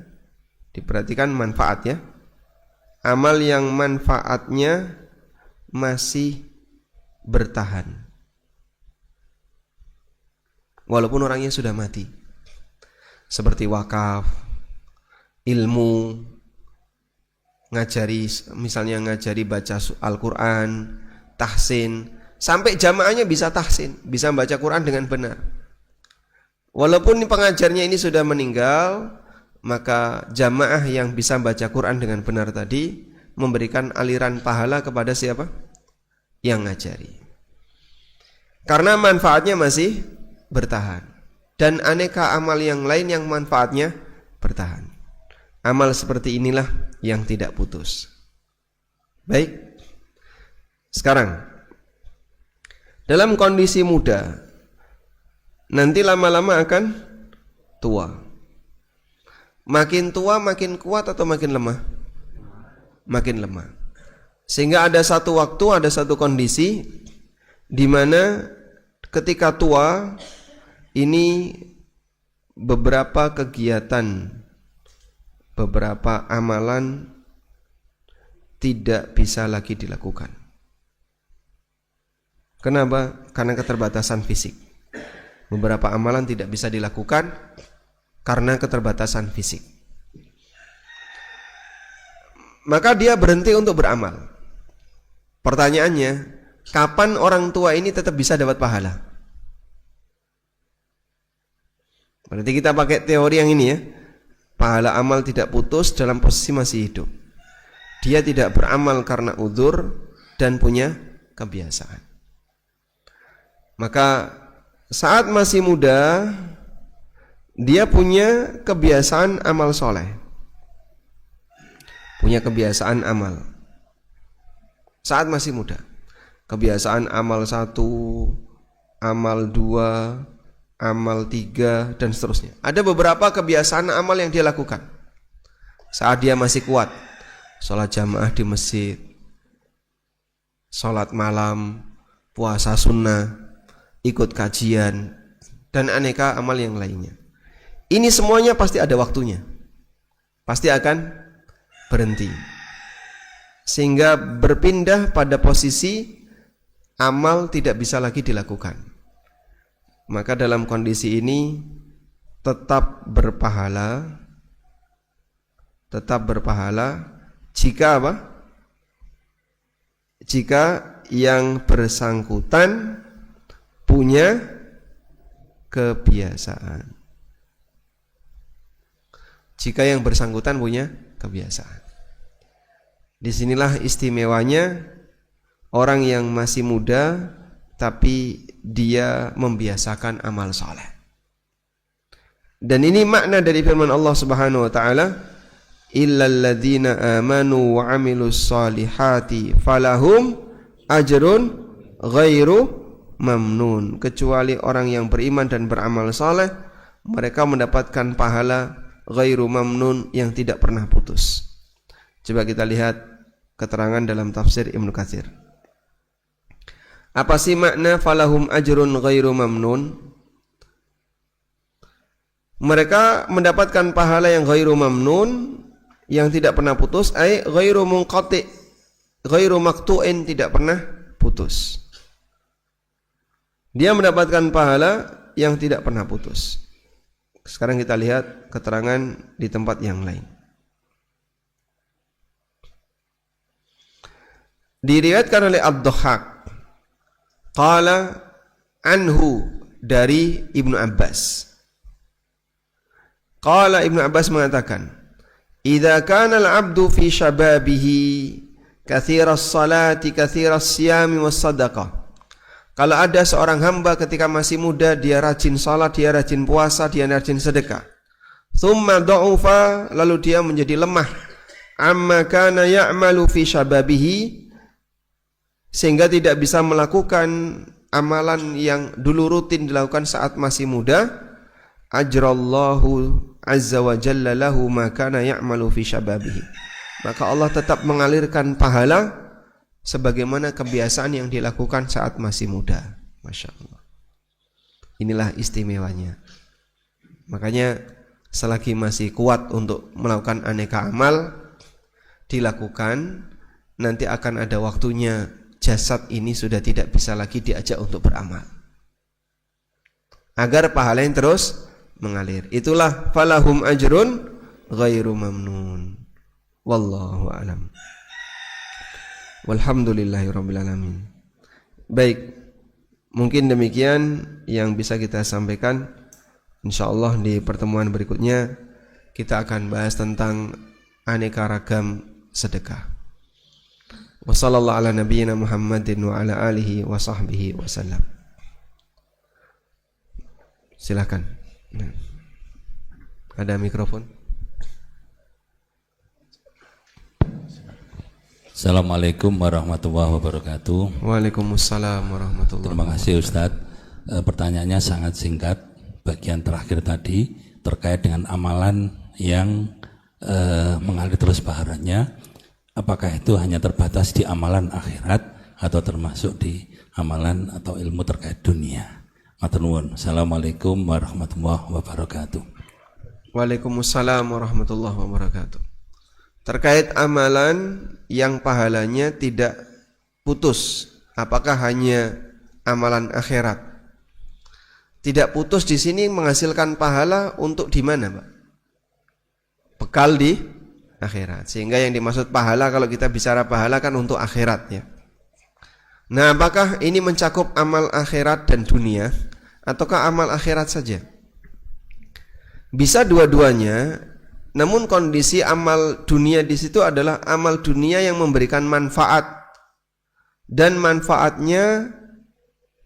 A: diperhatikan manfaat ya, amal yang manfaatnya masih bertahan walaupun orangnya sudah mati, seperti wakaf, ilmu, misalnya ngajari baca Al-Quran, tahsin, sampai jamaahnya bisa tahsin, bisa baca Quran dengan benar. Walaupun pengajarnya ini sudah meninggal, maka jamaah yang bisa baca Quran dengan benar tadi memberikan aliran pahala kepada siapa? Yang ngajari. Karena manfaatnya masih bertahan. Dan aneka amal yang lain yang manfaatnya bertahan. Amal seperti inilah yang tidak putus. Baik. Sekarang, dalam kondisi muda, nanti lama-lama akan tua. Makin tua makin kuat atau makin lemah? Makin lemah. Sehingga ada satu waktu, ada satu kondisi di mana ketika tua ini beberapa kegiatan, beberapa amalan tidak bisa lagi dilakukan. Kenapa? Karena keterbatasan fisik. Beberapa amalan tidak bisa dilakukan karena keterbatasan fisik. Maka dia berhenti untuk beramal. Pertanyaannya, kapan orang tua ini tetap bisa dapat pahala? Berarti kita pakai teori yang ini ya. Pahala amal tidak putus dalam posisi masih hidup. Dia tidak beramal karena uzur dan punya kebiasaan. Maka saat masih muda, dia punya kebiasaan amal soleh, punya kebiasaan amal. Saat masih muda, kebiasaan amal 1, amal 2, amal 3, dan seterusnya. Ada beberapa kebiasaan amal yang dia lakukan saat dia masih kuat. Sholat jamaah di masjid, sholat malam, puasa sunnah, ikut kajian, dan aneka amal yang lainnya. Ini semuanya pasti ada waktunya, pasti akan berhenti, sehingga berpindah pada posisi amal tidak bisa lagi dilakukan. Maka dalam kondisi ini tetap berpahala jika apa? Jika yang bersangkutan punya kebiasaan. Jika yang bersangkutan punya kebiasaan. Disinilah istimewanya orang yang masih muda tapi dia membiasakan amal saleh. Dan ini makna dari firman Allah Subhanahu wa taala, illal ladzina amanu wa amilus solihati falahum ajrun ghairu mamnun. Kecuali orang yang beriman dan beramal saleh, mereka mendapatkan pahala ghairu mamnun, yang tidak pernah putus. Coba kita lihat keterangan dalam tafsir Ibnu Katsir. Apa sih makna falahum ajrun ghairu mamnun? Mereka mendapatkan pahala yang ghairu mamnun, yang tidak pernah putus, ai ghairu munqati, ghairu maqtu'in, tidak pernah putus. Dia mendapatkan pahala yang tidak pernah putus. Sekarang kita lihat keterangan di tempat yang lain. Diriwayatkan oleh Ad-Dhahhak, qala anhu, dari Ibnu Abbas. Qala Ibnu Abbas mengatakan, "Idza kana al-'abdu fi shababihi katsiras salati katsiras siyami was sadaqah." Kalau ada seorang hamba ketika masih muda, dia rajin salat, dia rajin puasa, dia rajin sedekah. Tsumma dha'ufa, lalu dia menjadi lemah. Amma kana ya'malu fi shababihi, sehingga tidak bisa melakukan amalan yang dulu rutin dilakukan saat masih muda. Ajrallahu azza wa jalla lahu ma kana ya'malu fi shababihi. Maka Allah tetap mengalirkan pahala sebagaimana kebiasaan yang dilakukan saat masih muda. Masya Allah. Inilah istimewanya. Makanya selagi masih kuat untuk melakukan aneka amal, dilakukan, nanti akan ada waktunya jasad ini sudah tidak bisa lagi diajak untuk beramal, agar pahala yang terus mengalir. Itulah falahum ajrun ghairu mamnun. Wallahu a'lam. Walhamdulillahirabbil alamin. Baik, mungkin demikian yang bisa kita sampaikan. Insyaallah di pertemuan berikutnya kita akan bahas tentang aneka ragam sedekah. Wa sallallahu ala nabiyyina Muhammadin wa ala alihi wa sahbihi wasallam. Silakan. Ada mikrofon.
B: Assalamualaikum warahmatullahi wabarakatuh.
A: Waalaikumsalam warahmatullahi wabarakatuh.
B: Terima kasih Ustadz. Pertanyaannya sangat singkat. Bagian terakhir tadi terkait dengan amalan yang mengalir terus pahalanya, apakah itu hanya terbatas di amalan akhirat atau termasuk di amalan atau ilmu terkait dunia? Matur nuwun. Assalamualaikum warahmatullahi wabarakatuh.
A: Waalaikumsalam warahmatullahi wabarakatuh. Terkait amalan yang pahalanya tidak putus, apakah hanya amalan akhirat? Tidak putus di sini menghasilkan pahala untuk di mana, Pak? Bekal di akhirat. Sehingga yang dimaksud pahala, kalau kita bicara pahala kan untuk akhirat ya. Nah, apakah ini mencakup amal akhirat dan dunia ataukah amal akhirat saja? Bisa dua-duanya. Namun kondisi amal dunia di situ adalah amal dunia yang memberikan manfaat dan manfaatnya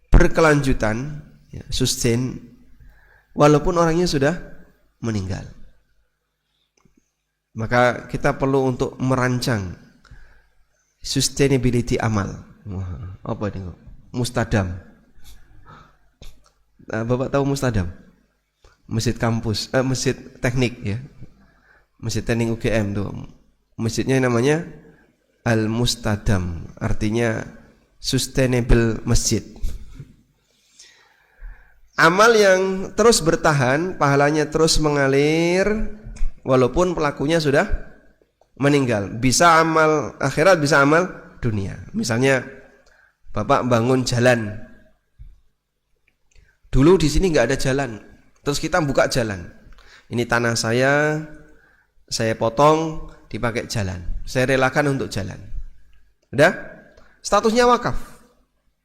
A: berkelanjutan, ya, sustain, walaupun orangnya sudah meninggal. Maka kita perlu untuk merancang sustainability amal. Wah, apa ini? Mustadam. Nah, Bapak tahu Mustadam? Masjid kampus, masjid teknik ya. Masjid teknik UGM tuh. Masjidnya namanya Al-Mustadam, artinya sustainable masjid. Amal yang terus bertahan, pahalanya terus mengalir walaupun pelakunya sudah meninggal. Bisa amal akhirat, bisa amal dunia. Misalnya Bapak bangun jalan. Dulu di sini nggak ada jalan, terus kita buka jalan. Ini tanah saya potong dipakai jalan. Saya relakan untuk jalan. Udah? Statusnya wakaf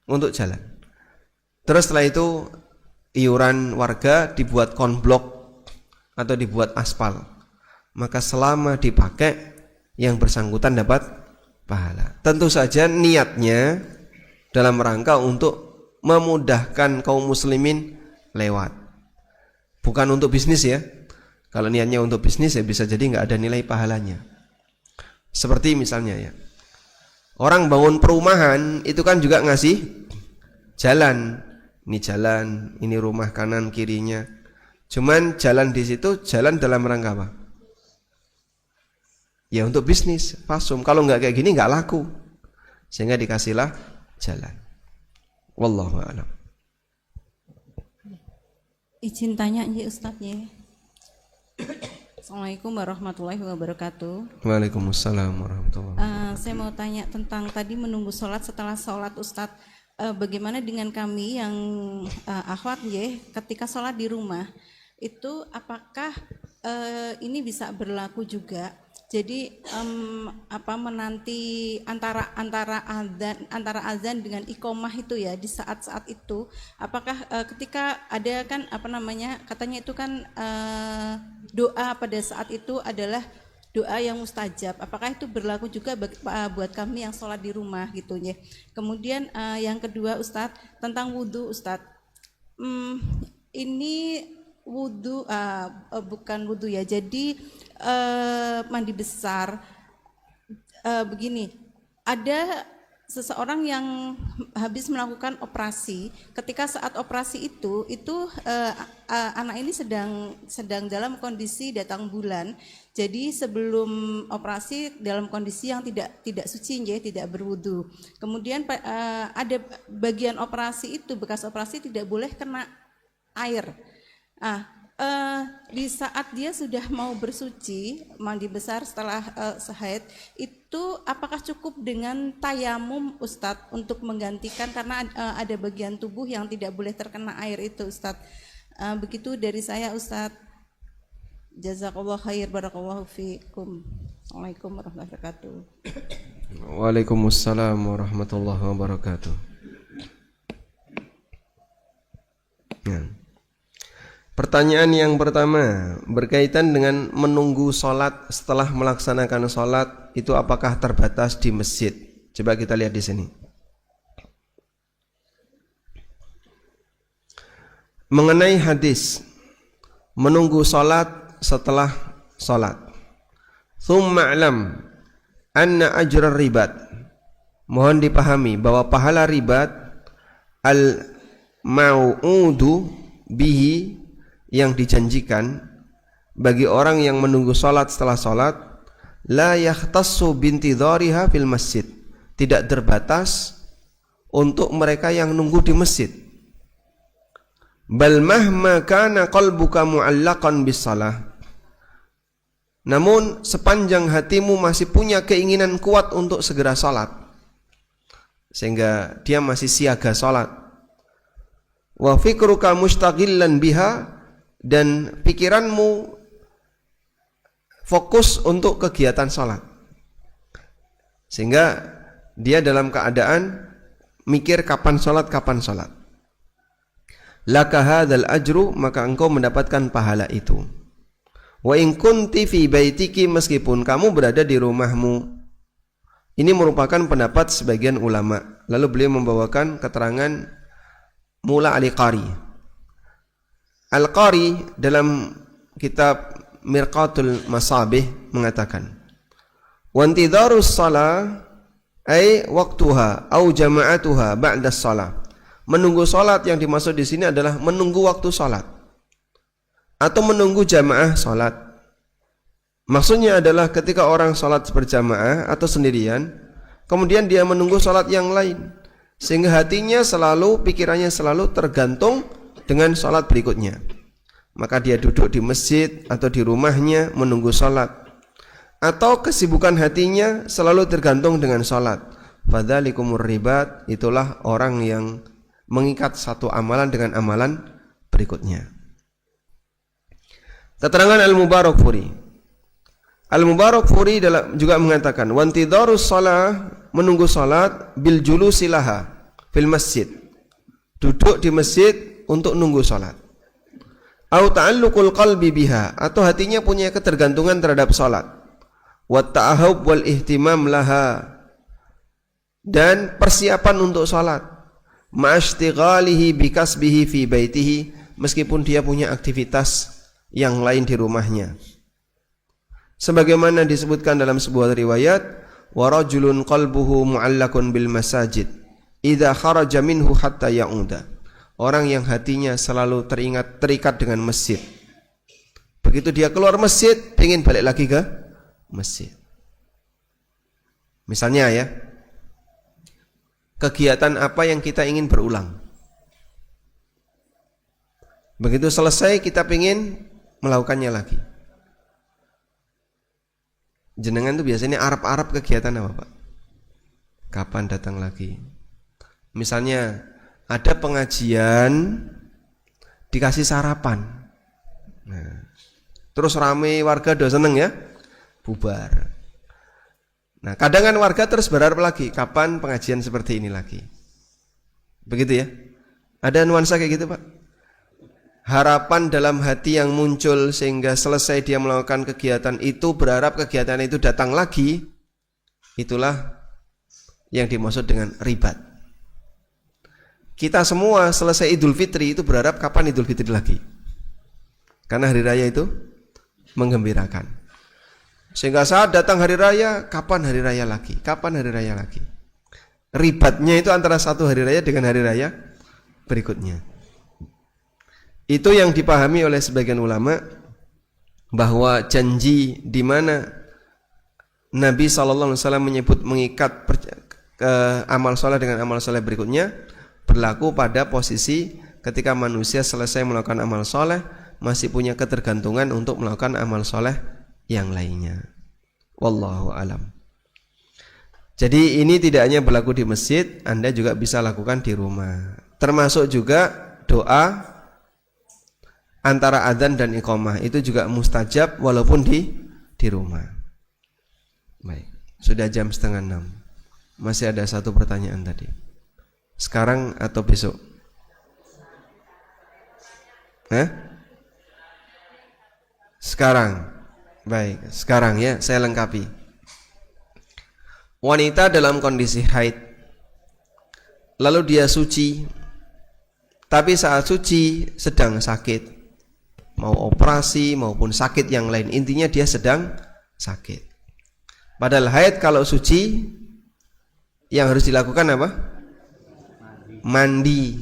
A: untuk jalan. Terus setelah itu iuran warga dibuat konblok atau dibuat aspal. Maka selama dipakai yang bersangkutan dapat pahala. Tentu saja niatnya dalam rangka untuk memudahkan kaum muslimin lewat. Bukan untuk bisnis ya. Kalau niatnya untuk bisnis ya bisa jadi nggak ada nilai pahalanya. Seperti misalnya ya, orang bangun perumahan itu kan juga ngasih jalan. Ini jalan, ini rumah kanan kirinya. Cuman jalan di situ jalan dalam rangka apa? Ya untuk bisnis, pasum. Kalau nggak kayak gini nggak laku. Sehingga dikasihlah jalan. Wallahu a'lam.
C: Izin tanya ya Ustadz ya. Assalamualaikum warahmatullahi wabarakatuh.
A: Waalaikumsalam warahmatullahi wabarakatuh.
C: Saya mau tanya tentang tadi menunggu sholat. Setelah sholat Ustadz, bagaimana dengan kami yang akhwat ya, ketika sholat di rumah itu apakah ini bisa berlaku juga. Jadi menanti antara azan dengan iqomah itu ya, di saat-saat itu, apakah ketika ada kan katanya itu kan doa pada saat itu adalah doa yang mustajab, apakah itu berlaku juga buat kami yang sholat di rumah gitu ya. Kemudian yang kedua Ustadz, tentang wudhu Ustadz, ini wudhu bukan wudhu ya, jadi mandi besar. Begini, ada seseorang yang habis melakukan operasi. Ketika saat operasi itu anak ini sedang dalam kondisi datang bulan. Jadi sebelum operasi dalam kondisi yang tidak suci ya, tidak berwudu. Kemudian ada bagian operasi itu, bekas operasi tidak boleh kena air. Di saat dia sudah mau bersuci, mandi besar setelah haid, itu apakah cukup dengan tayamum Ustadz untuk menggantikan, karena ada bagian tubuh yang tidak boleh terkena air itu Ustadz. Begitu dari saya Ustadz. Jazakallah khair, barakallahu fiikum. Assalamualaikum warahmatullahi wabarakatuh.
A: Waalaikumsalam warahmatullahi wabarakatuh. Ya. Pertanyaan yang pertama berkaitan dengan menunggu sholat setelah melaksanakan sholat, itu apakah terbatas di masjid? Coba kita lihat di sini. Mengenai hadis menunggu sholat setelah sholat, thumma alam anna ajra ribat, mohon dipahami bahwa pahala ribat al mau'udu bihi, yang dijanjikan bagi orang yang menunggu salat setelah salat, la yahtassu bintidhariha fil masjid, tidak terbatas untuk mereka yang nunggu di masjid. Bal mahma kana qalbuka mu'allaqan bis salah, namun sepanjang hatimu masih punya keinginan kuat untuk segera salat, sehingga dia masih siaga salat. Wa fikruka mustaghillan biha, dan pikiranmu fokus untuk kegiatan salat, sehingga dia dalam keadaan mikir kapan salat. Laka hadzal ajru, maka engkau mendapatkan pahala itu. Wa in kunti fi baitiki, meskipun kamu berada di rumahmu. Ini merupakan pendapat sebagian ulama. Lalu beliau membawakan keterangan Mula Al-Qari. Al-Qari dalam kitab Mirqatul Masabih mengatakan, wa intidharus shalah ay waqtuha au jama'atuha ba'da shalah. Menunggu salat yang dimaksud di sini adalah menunggu waktu salat atau menunggu jamaah salat. Maksudnya adalah ketika orang salat berjamaah atau sendirian, kemudian dia menunggu salat yang lain, sehingga hatinya selalu, pikirannya selalu tergantung dengan salat berikutnya. Maka dia duduk di masjid atau di rumahnya menunggu salat, atau kesibukan hatinya selalu tergantung dengan salat. Fadzalikumur ribat, itulah orang yang mengikat satu amalan dengan amalan berikutnya. Keterangan Al-Mubarakfuri. Al-Mubarakfuri juga mengatakan, wantidharus shalah, menunggu salat, bil julusilaha fil masjid, duduk di masjid untuk nunggu salat. Au ta'alluqul qalbi biha, atau hatinya punya ketergantungan terhadap salat. Wa ta'ahub wal ihtimam laha, dan persiapan untuk salat. Ma'ashtighalihi bikasbihi fi baitihi, meskipun dia punya aktivitas yang lain di rumahnya. Sebagaimana disebutkan dalam sebuah riwayat, wa rajulun qalbuhu mu'allakun bil masajid idza kharaja minhu hatta ya'uda. Orang yang hatinya selalu terikat dengan masjid. Begitu dia keluar masjid, ingin balik lagi ke masjid. Misalnya ya, kegiatan apa yang kita ingin berulang. Begitu selesai kita ingin melakukannya lagi. Jenengan itu biasanya arep-arep kegiatan apa, Pak? Kapan datang lagi? Misalnya ada pengajian, dikasih sarapan. Nah, terus rame warga do seneng ya, bubar. Nah, kadang kan warga terus berharap lagi, kapan pengajian seperti ini lagi. Begitu ya. Ada nuansa kayak gitu, Pak. Harapan dalam hati yang muncul sehingga selesai dia melakukan kegiatan itu, berharap kegiatan itu datang lagi. Itulah yang dimaksud dengan ribat. Kita semua selesai Idul Fitri itu berharap kapan Idul Fitri lagi. Karena hari raya itu menggembirakan. Sehingga saat datang hari raya, kapan hari raya lagi? Kapan hari raya lagi? Ribatnya itu antara satu hari raya dengan hari raya berikutnya. Itu yang dipahami oleh sebagian ulama, bahwa janji di mana Nabi SAW menyebut mengikat amal soleh dengan amal soleh berikutnya berlaku pada posisi ketika manusia selesai melakukan amal soleh, masih punya ketergantungan untuk melakukan amal soleh yang lainnya. Wallahu alam. Jadi ini tidak hanya berlaku di masjid, Anda juga bisa lakukan di rumah. Termasuk juga doa antara adzan dan iqamah, itu juga mustajab walaupun di rumah. Baik, sudah jam 5:30. Masih ada satu pertanyaan tadi. Sekarang atau besok? Sekarang. Baik, sekarang ya saya lengkapi. Wanita dalam kondisi haid, lalu dia suci, tapi saat suci sedang sakit, mau operasi maupun sakit yang lain, intinya dia sedang sakit. Padahal haid kalau suci, yang harus dilakukan apa? Mandi,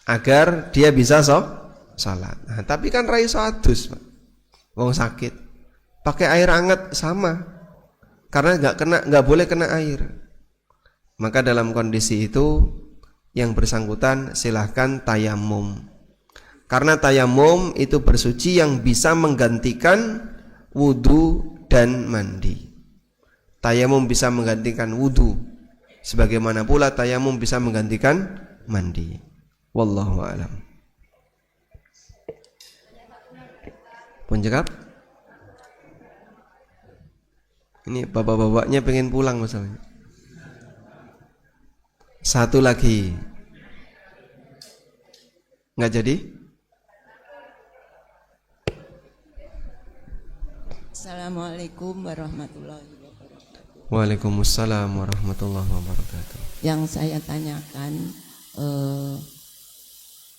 A: agar dia bisa salat. Nah, tapi kan raiso adus, Pak. Wong sakit, pakai air hangat sama, karena nggak boleh kena air. Maka dalam kondisi itu yang bersangkutan silahkan tayamum, karena tayamum itu bersuci yang bisa menggantikan wudu dan mandi. Tayamum bisa menggantikan wudu, sebagaimana pula tayamum bisa menggantikan mandi. Wallahu a'lam. Pun cekap. Ini bapak-bapaknya pengen pulang masalahnya. Satu lagi. Nggak jadi?
D: Assalamualaikum warahmatullahi wabarakatuh.
A: Waalaikumsalam warahmatullahi wabarakatuh.
D: Yang saya tanyakan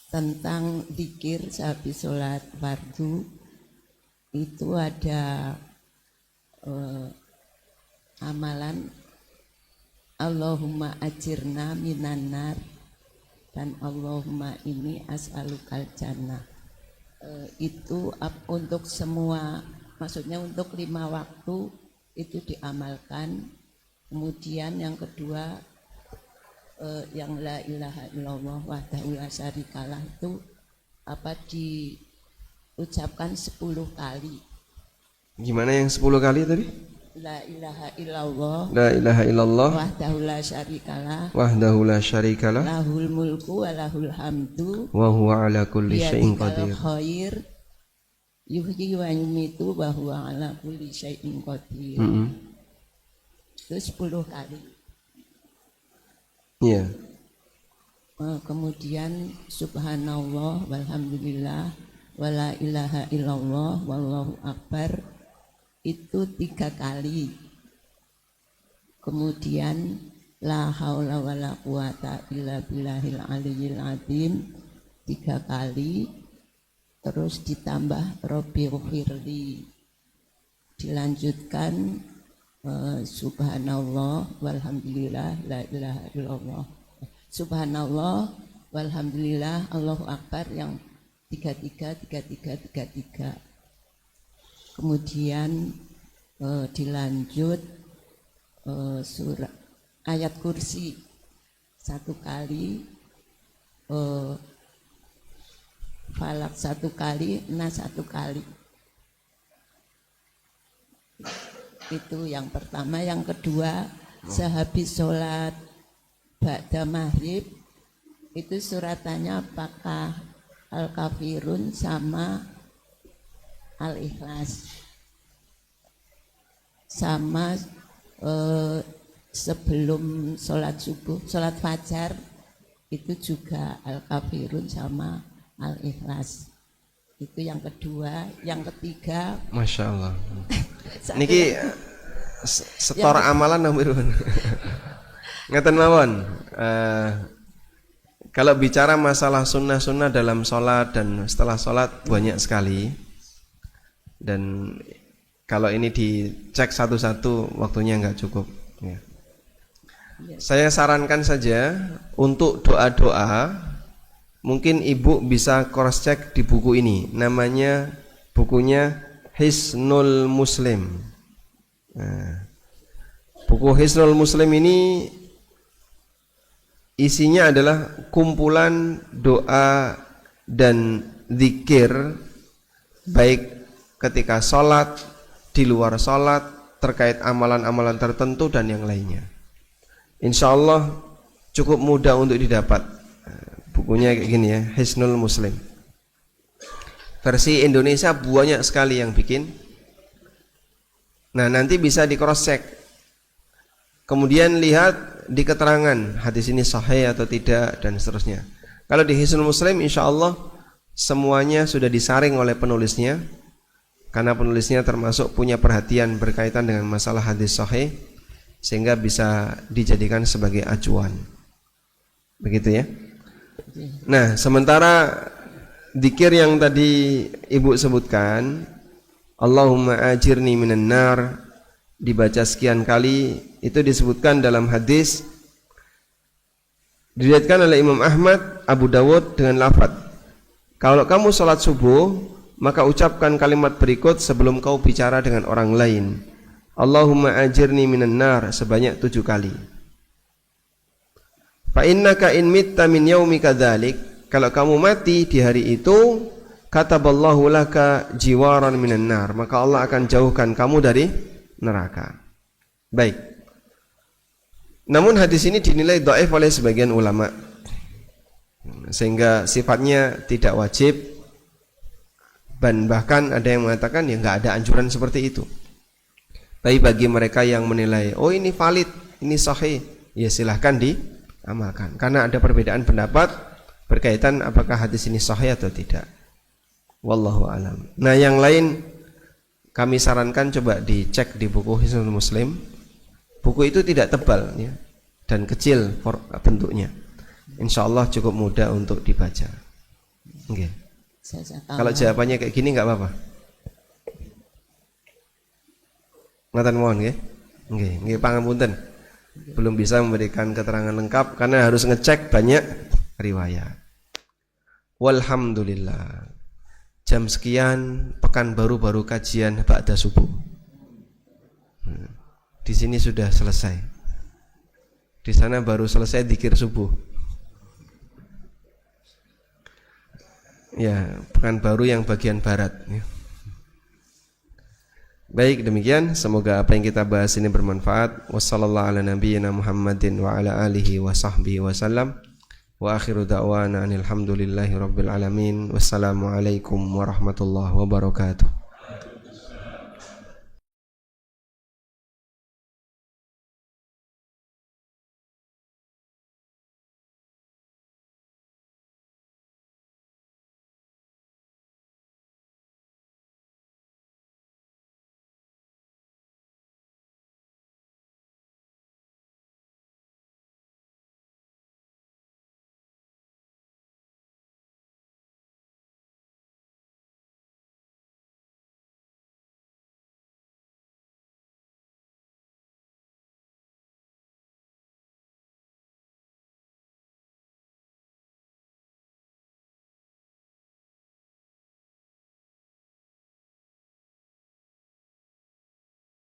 D: tentang dzikir sehabis sholat fardu, itu ada amalan Allahumma ajirna minan nar dan Allahumma ini as'alukal jannah. Itu untuk semua, maksudnya untuk 5 waktu itu diamalkan. Kemudian yang kedua, yang la ilaha illallah wahdahu la syarikalah itu apa diucapkan 10 kali.
A: Gimana yang 10 kali tadi?
D: La ilaha illallah,
A: La ilaha illallah
D: wahdahu la syarikalah,
A: wahdahu la syarikalah,
D: lahul mulku wa lahul hamdu,
A: wa huwa ala kulli syai'in qadir.
D: Khair yuhyi wa yumitu wa huwa ala kulli syai'in qadir. Itu 10 kali.
A: Iya.
D: Kemudian subhanallah walhamdulillah wala ilaha illallah wallahu akbar, itu 3 kali. Kemudian la haula wala quwata illa billahil aliyyil azim 3 kali. Terus ditambah Rabbighfirli, dilanjutkan subhanallah walhamdulillah la ilaha illallah, subhanallah walhamdulillah Allahu akbar yang 33. Kemudian dilanjut surat ayat kursi 1 kali, falak 1 kali, nas 1 kali. Itu yang pertama. Yang kedua, sehabis sholat ba'da maghrib itu suratannya apakah Al-Kafirun sama Al-Ikhlas. Sama sebelum sholat subuh, sholat fajar itu juga Al-Kafirun sama Al-Ikhlas. Itu yang kedua. Yang ketiga,
A: Masya Allah. Niki setor amalan nampirun. Ngeten mawon. Kalau bicara masalah sunnah-sunnah dalam sholat dan setelah sholat banyak sekali. Dan kalau ini dicek satu-satu waktunya nggak cukup. Ya. Saya sarankan saja untuk doa-doa, mungkin ibu bisa cross check di buku ini. Namanya bukunya Hisnul Muslim. Nah, buku Hisnul Muslim ini isinya adalah kumpulan doa dan zikir baik ketika sholat, di luar sholat, terkait amalan-amalan tertentu dan yang lainnya. Insya Allah cukup mudah untuk didapat. Bukunya kayak gini ya, Hisnul Muslim. Versi Indonesia banyak sekali yang bikin. Nah, nanti bisa di cross check. Kemudian lihat di keterangan hadis ini sahih atau tidak dan seterusnya. Kalau di Hisnul Muslim insya Allah semuanya sudah disaring oleh penulisnya, karena penulisnya termasuk punya perhatian berkaitan dengan masalah hadis sahih, sehingga bisa dijadikan sebagai acuan. Begitu ya. Nah, sementara dzikir yang tadi ibu sebutkan, Allahumma ajirni minan nar, dibaca sekian kali, itu disebutkan dalam hadis diriwayatkan oleh Imam Ahmad, Abu Dawud dengan lafaz, kalau kamu sholat subuh maka ucapkan kalimat berikut sebelum kau bicara dengan orang lain, Allahumma ajirni minan nar, sebanyak 7 kali. Fa innaka in mitta min yaumika dzalik, kalau kamu mati di hari itu, kataballahu laka jiwaran minan nar, maka Allah akan jauhkan kamu dari neraka. Baik. Namun hadis ini dinilai dhaif oleh sebagian ulama, sehingga sifatnya tidak wajib, dan bahkan ada yang mengatakan ya nggak ada anjuran seperti itu. Tapi bagi mereka yang menilai, oh ini valid, ini sahih, ya silahkan diamalkan. Karena ada perbedaan pendapat berkaitan apakah hadis ini sahih atau tidak. Wallahu alam. Nah, yang lain kami sarankan coba dicek di buku Hisnul Muslim. Buku itu tidak tebal ya, dan kecil bentuknya. Insya Allah cukup mudah untuk dibaca. Okay. Kalau jawabannya kayak gini nggak apa-apa. Ngatan mohon nggih. Nggih, pangapunten. Belum bisa memberikan keterangan lengkap karena harus ngecek banyak riwayat. Walhamdulillah. Jam sekian pekan baru kajian ba'da subuh. Di sini sudah selesai. Di sana baru selesai dzikir subuh. Ya, pekan baru yang bagian barat ya. Baik, demikian semoga apa yang kita bahas ini bermanfaat. Wassallallahu ala nabiyyina Muhammadin wa ala alihi wa sahbihi wasallam. Wa akhiru da'wana alhamdulillahi rabbil alamin. Wassalamualaikum warahmatullahi wabarakatuh.